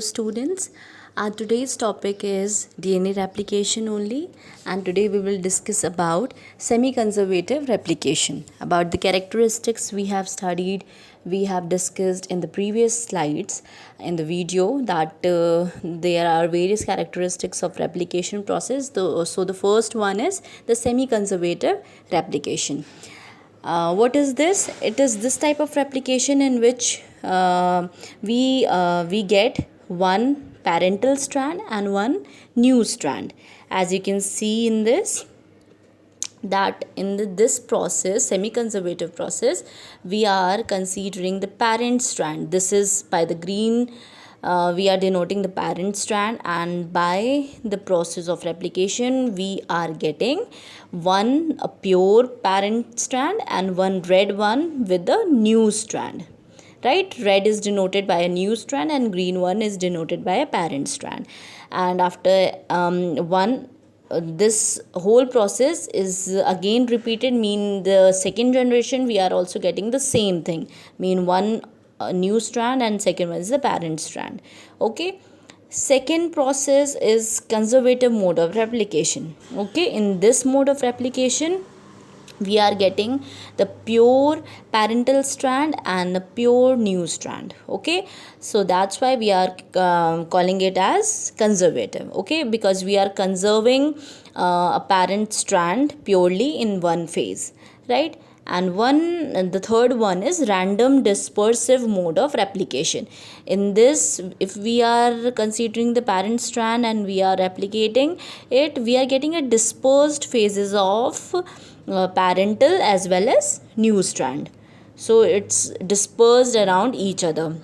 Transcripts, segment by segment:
Students, today's topic is DNA replication only, and today we will discuss about semi-conservative replication. About the characteristics we have studied, we have discussed in the previous slides in the video that there are various characteristics of replication process. So the first one is the semi-conservative replication. What is this? It is this type of replication in which we get one parental strand and one new strand. As you can see in this, that in this process, semi-conservative process, we are considering the parent strand. This is by the green, we are denoting the parent strand, and by the process of replication we are getting a pure parent strand and one red one with the new strand. Right, red is denoted by a new strand and green one is denoted by a parent strand. And after this whole process is again repeated, mean the second generation we are also getting the same thing, mean one new strand and second one is the parent strand. Okay, second process is conservative mode of replication. Okay, in this mode of replication we are getting the pure parental strand and the pure new strand. Okay, so that's why we are calling it as conservative. Okay, because we are conserving a parent strand purely in one phase, right? And the third one is random dispersive mode of replication. In this, if we are considering the parent strand and we are replicating it, we are getting a dispersed phases of parental as well as new strand. So it's dispersed around each other.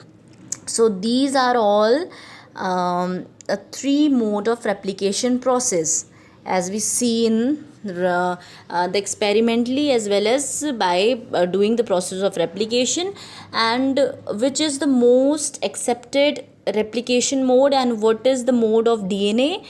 So these are all a three mode of replication process, as we see in the experimentally as well as by doing the process of replication, and which is the most accepted replication mode and what is the mode of DNA.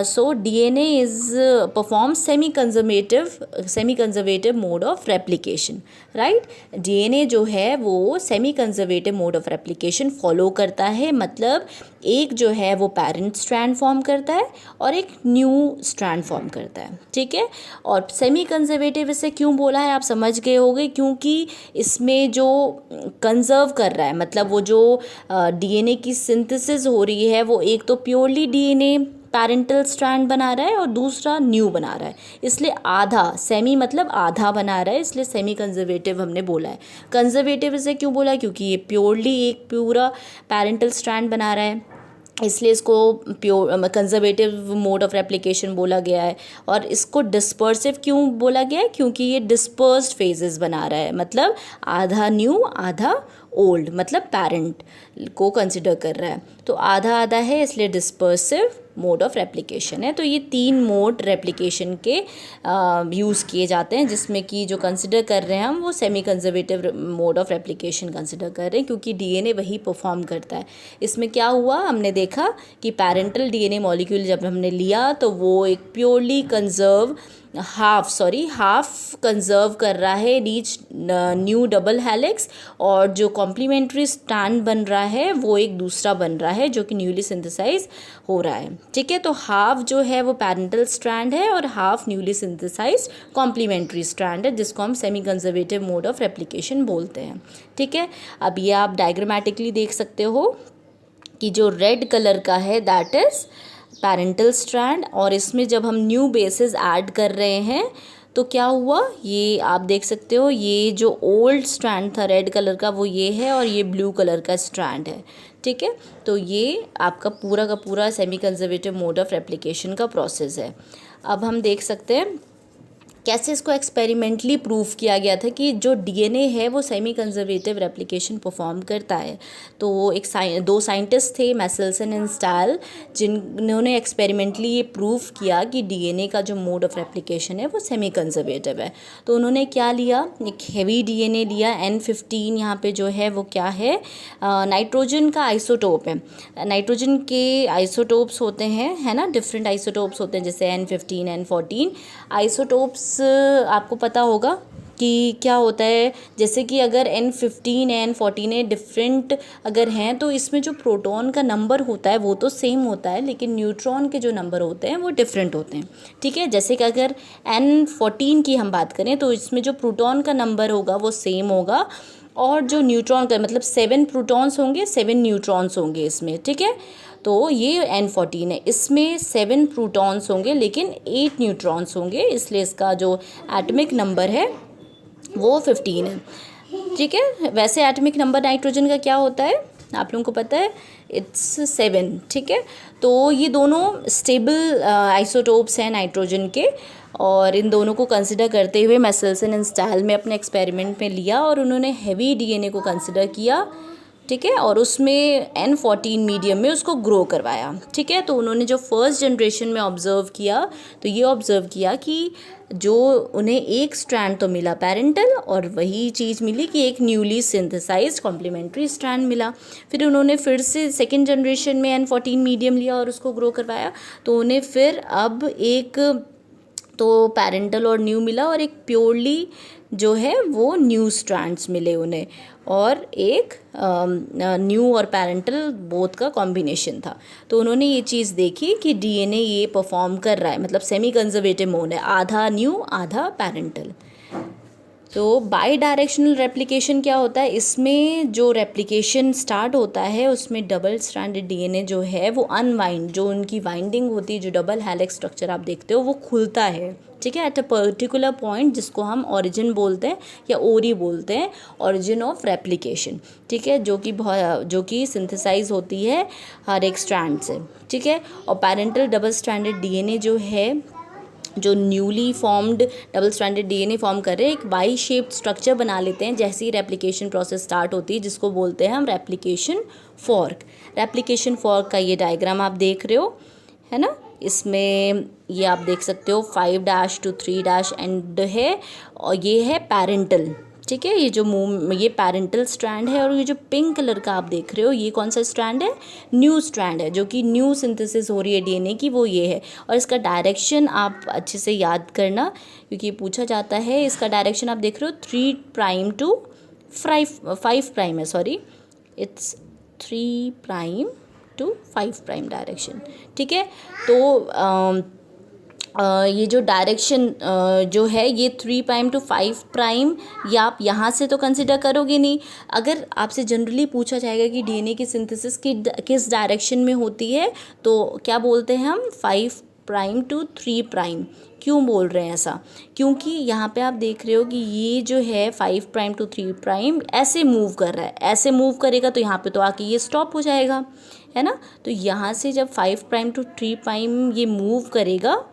So DNA is performs semi-conservative mode of replication, right? DNA जो है वो semi conservative mode of replication follow करता है, मतलब एक जो है वो parent strand form करता है और एक new strand form करता है, ठीक है? और semi conservative इसे क्यों बोला है आप समझ गए होंगे, क्योंकि इसमें जो कंजर्व कर रहा है, मतलब वो जो DNA की सिंथेसिस हो रही है वो एक तो प्योरली DNA पैरेंटल स्ट्रैंड बना रहा है और दूसरा न्यू बना रहा है, इसलिए आधा, सेमी मतलब आधा बना रहा है, इसलिए सेमी कंजर्वेटिव हमने बोला है। कंजर्वेटिव इसे क्यों बोला, क्योंकि ये प्योरली एक पूरा पैरेंटल स्ट्रैंड बना रहा है, इसलिए इसको pure conservative mode of replication बोला गया है। और इसको डिस्पर्सिव क्यों बोला गया है, क्योंकि ये डिस्पर्स्ड फेजेस बना रहा है, मतलब आधा न्यू आधा ओल्ड, मतलब पैरेंट को कंसिडर कर रहा है, तो आधा आधा है, इसलिए डिस्पर्सिव मोड ऑफ रेप्लिकेशन है। तो ये तीन मोड रेप्लिकेशन के यूज़ किए जाते हैं, जिसमें कि जो कंसिडर कर रहे हैं हम वो semi conservative mode of replication consider कर रहे हैं, क्योंकि डीएनए वही परफॉर्म करता है। इसमें क्या हुआ, हमने देखा कि पैरेंटल डीएनए मॉलिक्यूल जब हमने लिया तो वो एक प्योरली हाफ कंजर्व कर रहा है रीच न्यू डबल हेलिक्स, और जो कॉम्प्लीमेंट्री स्ट्रैंड बन रहा है वो एक दूसरा बन रहा है जो कि न्यूली सिंथेसाइज हो रहा है, ठीक है? तो हाफ जो है वो पैरेंटल स्ट्रैंड है और half newly synthesize complementary strand है, जिसको हम semi conservative mode of replication बोलते हैं, ठीक है? अब ये आप डायग्रामेटिकली देख सकते हो कि जो रेड कलर का है दैट इज़ पैरेंटल स्ट्रैंड, और इसमें जब हम न्यू बेसेस ऐड कर रहे हैं तो क्या हुआ, ये आप देख सकते हो, ये जो ओल्ड स्ट्रैंड था रेड कलर का वो ये है और ये ब्लू कलर का स्ट्रैंड है, ठीक है? तो ये आपका पूरा का पूरा semi conservative mode of replication का प्रोसेस है। अब हम देख सकते हैं कैसे इसको एक्सपेरिमेंटली प्रूव किया गया था कि जो डीएनए है वो सेमी कंजर्वेटिव रेप्लिकेशन परफॉर्म करता है। तो दो साइंटिस्ट थे, मैसेल्सन एंड स्टाइल, जिन्होंने एक्सपेरिमेंटली ये प्रूव किया कि डीएनए का जो मोड ऑफ रेप्लिकेशन है वो सेमी कंजर्वेटिव है। तो उन्होंने क्या लिया, एक हेवी डीएनए लिया, N15, यहाँ पे जो है वो क्या है, नाइट्रोजन का आइसोटोप है। नाइट्रोजन के आइसोटोप्स होते हैं, है ना, डिफरेंट आइसोटोप्स होते हैं, जैसे N15 N14 आइसोटोप्स आपको पता होगा कि क्या होता है, जैसे कि अगर N15 है N14 है डिफरेंट अगर हैं तो इसमें जो प्रोटॉन का नंबर होता है वो तो सेम होता है, लेकिन न्यूट्रॉन के जो नंबर होते हैं वो डिफरेंट होते हैं। ठीक है, जैसे कि अगर N14 की हम बात करें तो इसमें जो प्रोटॉन का नंबर होगा वो सेम होगा, और जो न्यूट्रॉन का मतलब 7 प्रोटॉन्स होंगे 7 न्यूट्रॉन्स होंगे इसमें। ठीक है, तो ये N14 है, इसमें 7 प्रोटॉन्स होंगे लेकिन 8 न्यूट्रॉन्स होंगे, इसलिए इसका जो एटॉमिक नंबर है वो 15 है। ठीक है, वैसे एटॉमिक नंबर नाइट्रोजन का क्या होता है आप लोगों को पता है, इट्स 7। ठीक है, तो ये दोनों स्टेबल आइसोटोप्स हैं नाइट्रोजन के, और इन दोनों को कंसिडर करते हुए मेसेल्सन एंड स्टाइल में अपने एक्सपेरिमेंट में लिया और उन्होंने हैवी डीएनए को कंसिडर किया। ठीक है, और उसमें N14 मीडियम में उसको ग्रो करवाया। ठीक है, तो उन्होंने जो फर्स्ट जनरेशन में ऑब्ज़र्व किया तो ये ऑब्ज़र्व किया कि जो उन्हें एक स्ट्रैंड तो मिला पैरेंटल, और वही चीज़ मिली कि एक न्यूली सिंथेसाइज्ड कॉम्प्लीमेंट्री स्ट्रैंड मिला। फिर उन्होंने फिर से सेकेंड जनरेशन में N14 मीडियम लिया और उसको ग्रो करवाया, तो उन्हें फिर अब एक तो पैरेंटल और न्यू मिला, और एक प्योरली जो है वो न्यू स्ट्रैंड्स मिले उन्हें, और एक न्यू और पैरेंटल बोथ का कॉम्बिनेशन था। तो उन्होंने ये चीज़ देखी कि डीएनए ये परफॉर्म कर रहा है, मतलब सेमी कंजर्वेटिव मोड है, आधा न्यू आधा पैरेंटल। तो बाई डायरेक्शनल रेप्लिकेशन क्या होता है, इसमें जो रेप्लिकेशन स्टार्ट होता है उसमें डबल स्ट्रैंडेड डीएनए जो है वो अनवाइंड, जो उनकी वाइंडिंग होती है, जो डबल हेलिक्स स्ट्रक्चर आप देखते हो वो खुलता है। ठीक है, एट अ पर्टिकुलर पॉइंट, जिसको हम ओरिजिन बोलते हैं या ओरी बोलते हैं, ओरिजिन ऑफ रेप्लिकेशन। ठीक है, जो कि सिंथेसाइज होती है हर एक स्ट्रैंड से। ठीक है, और पैरेंटल डबल स्ट्रैंडेड डीएनए जो है, जो newly formed double stranded DNA form कर रहे हैं, एक वाई शेप्ड स्ट्रक्चर बना लेते हैं जैसे ही रेप्लिकेशन प्रोसेस स्टार्ट होती है, जिसको बोलते हैं हम रेप्लिकेशन फॉर्क। रेप्लिकेशन फॉर्क का ये डायग्राम आप देख रहे हो, है ना, इसमें ये आप देख सकते हो 5' to 3' एंड है, और ये है पैरेंटल। ठीक है, ये पैरेंटल स्ट्रैंड है, और ये जो पिंक कलर का आप देख रहे हो ये कौन सा स्ट्रैंड है, न्यू स्ट्रैंड है, जो कि न्यू सिंथेसिस हो रही है डीएनए की, वो ये है। और इसका डायरेक्शन आप अच्छे से याद करना क्योंकि ये पूछा जाता है। इसका डायरेक्शन आप देख रहे हो 3' to 5' है, सॉरी, इट्स 3' to 5' डायरेक्शन। ठीक है, तो ये जो डायरेक्शन जो है ये 3' to 5', ये आप यहाँ से तो कंसिडर करोगे नहीं। अगर आपसे जनरली पूछा जाएगा कि डीएनए की सिंथेसिस किस डायरेक्शन में होती है, तो क्या बोलते हैं हम 5' to 3'। क्यों बोल रहे हैं ऐसा, क्योंकि यहाँ पे आप देख रहे हो कि ये जो है 5' to 3' ऐसे मूव कर रहा है, ऐसे मूव करेगा तो यहाँ पे तो आके ये स्टॉप हो जाएगा, है ना। तो यहाँ से जब 5' to 3' ये मूव करेगा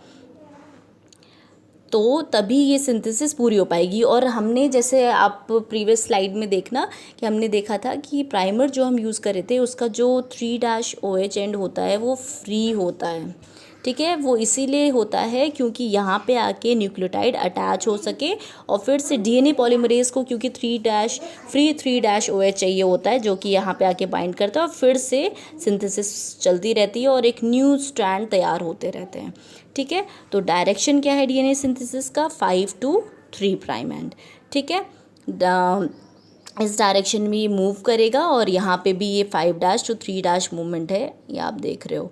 तो तभी ये सिंथेसिस पूरी हो पाएगी। और हमने, जैसे आप प्रीवियस स्लाइड में देखना कि हमने देखा था कि प्राइमर जो हम यूज़ कर रहे थे उसका जो 3' एंड होता है वो फ्री होता है। ठीक है, वो इसीलिए होता है क्योंकि यहाँ पे आके न्यूक्लियोटाइड अटैच हो सके, और फिर से डीएनए पॉलीमरेज को क्योंकि 3' चाहिए होता है, जो कि यहाँ पे आके बाइंड करता है, और फिर से सिंथेसिस चलती रहती है और एक न्यू स्ट्रैंड तैयार होते रहते हैं। ठीक है, तो डायरेक्शन क्या है डीएनए सिंथेसिस का, 5 to 3' एंड। ठीक है, इस डायरेक्शन में ये मूव करेगा, और यहाँ पे भी ये 5' to 3' मूवमेंट है, ये आप देख रहे हो।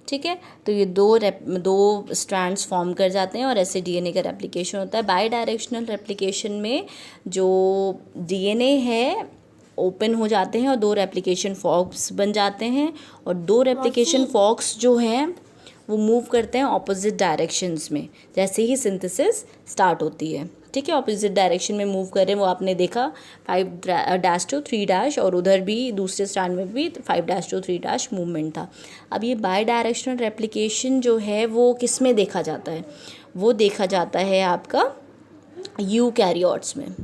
ठीक है, तो ये दो स्ट्रैंड्स फॉर्म कर जाते हैं और ऐसे डीएनए का रेप्लिकेशन होता है। बाई डायरेक्शनल रेप्लिकेशन में जो डीएनए है ओपन हो जाते हैं और 2 रेप्लिकेशन फॉर्क्स बन जाते हैं, और 2 रेप्लिकेशन फॉर्क्स जो हैं वो मूव करते हैं ऑपोजिट डायरेक्शंस में जैसे ही सिंथेसिस स्टार्ट होती है। ठीक है, ऑपोजिट डायरेक्शन में मूव कर रहे हैं, वो आपने देखा 5' to 3', और उधर भी दूसरे स्ट्रैंड में भी 5' to 3' मूवमेंट था। अब ये बाई डायरेक्शनल रेप्लिकेशन जो है वो किस में देखा जाता है, वो देखा जाता है आपका यूकैरियोट्स में।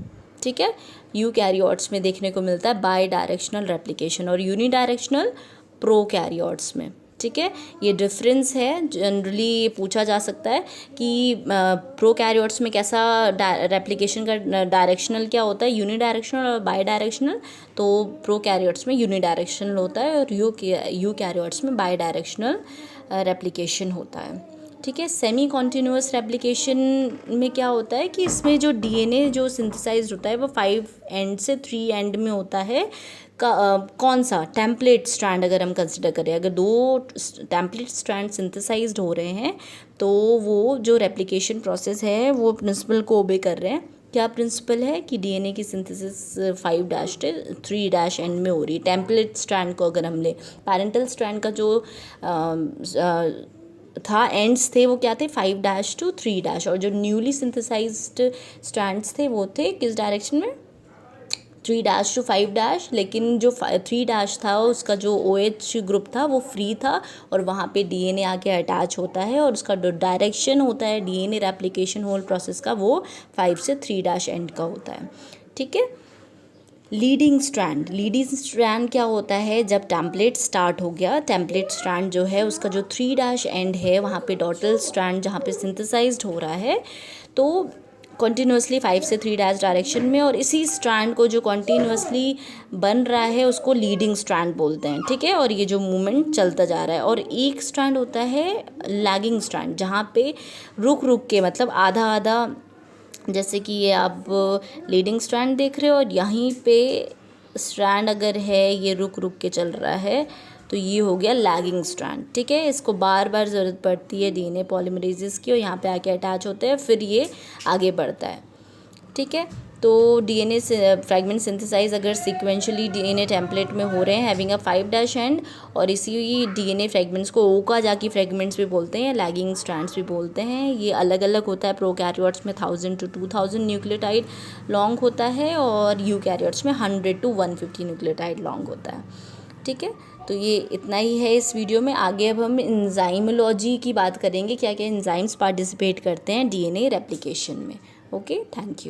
ठीक है, यूकैरियोट्स में देखने को मिलता है बाई डायरेक्शनल रेप्लिकेशन, और यूनिडायरेक्शनल प्रोकैरियोट्स में। ठीक है, ये डिफरेंस है, जनरली पूछा जा सकता है कि प्रोकैरियोट्स में कैसा रेप्लिकेशन का डायरेक्शनल क्या होता है, यूनिडायरेक्शनल और बाई डायरेक्शनल। तो प्रोकैरियोट्स में यूनिडायरेक्शनल होता है और यूकैरियोट्स में बाई डायरेक्शनल रेप्लिकेशन होता है। ठीक है। सेमी कॉन्टिन्यूअस रेप्लिकेशन में क्या होता है कि इसमें जो डीएनए जो सिंथेसाइज होता है वो 5 एंड से 3 एंड में होता है। कौन सा टेम्पलेट स्ट्रैंड अगर हम कंसिडर करें, अगर 2 टेम्पलेट स्ट्रैंड सिंथेसाइज्ड हो रहे हैं तो वो जो रेप्लिकेशन प्रोसेस है वो प्रिंसिपल को ओबे कर रहे हैं। क्या प्रिंसिपल है कि डीएनए की सिंथेसिस 5' से 3' एंड में हो रही है। टेम्पलेट स्ट्रैंड को अगर हम ले, पैरेंटल स्ट्रैंड का जो था एंड्स थे वो क्या थे 5' to 3', और जो न्यूली सिंथेसाइज्ड स्ट्रैंड्स थे वो थे किस डायरेक्शन में 3' to 5', लेकिन जो 3' था उसका जो OH ग्रुप था वो फ्री था और वहाँ पे डीएनए आके अटैच होता है और उसका जो डायरेक्शन होता है डीएनए रेप्लिकेशन होल प्रोसेस का वो 5 से 3' एंड का होता है। ठीक है। लीडिंग स्ट्रैंड क्या होता है, जब टेम्पलेट स्टार्ट हो गया, टेम्पलेट स्ट्रैंड जो है उसका जो 3' एंड है वहाँ पे डॉटल स्ट्रैंड जहाँ पे सिंथेसाइज्ड हो रहा है तो कॉन्टीन्यूसली 5 से 3' डायरेक्शन में, और इसी स्ट्रैंड को जो कॉन्टीन्यूसली बन रहा है उसको लीडिंग स्ट्रैंड बोलते हैं। ठीक है। और ये जो मूवमेंट चलता जा रहा है, और एक स्ट्रैंड होता है लैगिंग स्ट्रैंड जहाँ पे रुक रुक के, मतलब आधा आधा, जैसे कि ये आप लीडिंग स्ट्रैंड देख रहे हो और यहीं पे स्ट्रैंड अगर है ये रुक रुक के चल रहा है तो ये हो गया लैगिंग स्ट्रैंड। ठीक है। इसको बार बार ज़रूरत पड़ती है डीएनए पॉलीमरेजेस की और यहाँ पे आके अटैच होते हैं, फिर ये आगे बढ़ता है। ठीक है। तो डीएनए फ्रैगमेंट सिंथेसाइज अगर सीक्वेंशियली डीएनए टेम्पलेट में हो रहे हैं हैविंग अ 5' एंड, और इसी डीएनए फ्रैगमेंट्स को ओकाजाकी फ्रैगमेंट्स भी बोलते हैं, लैगिंग स्ट्रैंड्स भी बोलते हैं। ये अलग अलग होता है। प्रोकैरियोट्स में 1000 to 2000 न्यूक्लियोटाइड लॉन्ग होता है और यूकैरियोट्स में 100 to 150 न्यूक्लियोटाइड लॉन्ग होता है। ठीक है। तो ये इतना ही है इस वीडियो में। आगे अब हम एंजाइमोलॉजी की बात करेंगे, क्या क्या एंजाइम्स पार्टिसिपेट करते हैं डीएनए रेप्लिकेशन में। Okay, thank you.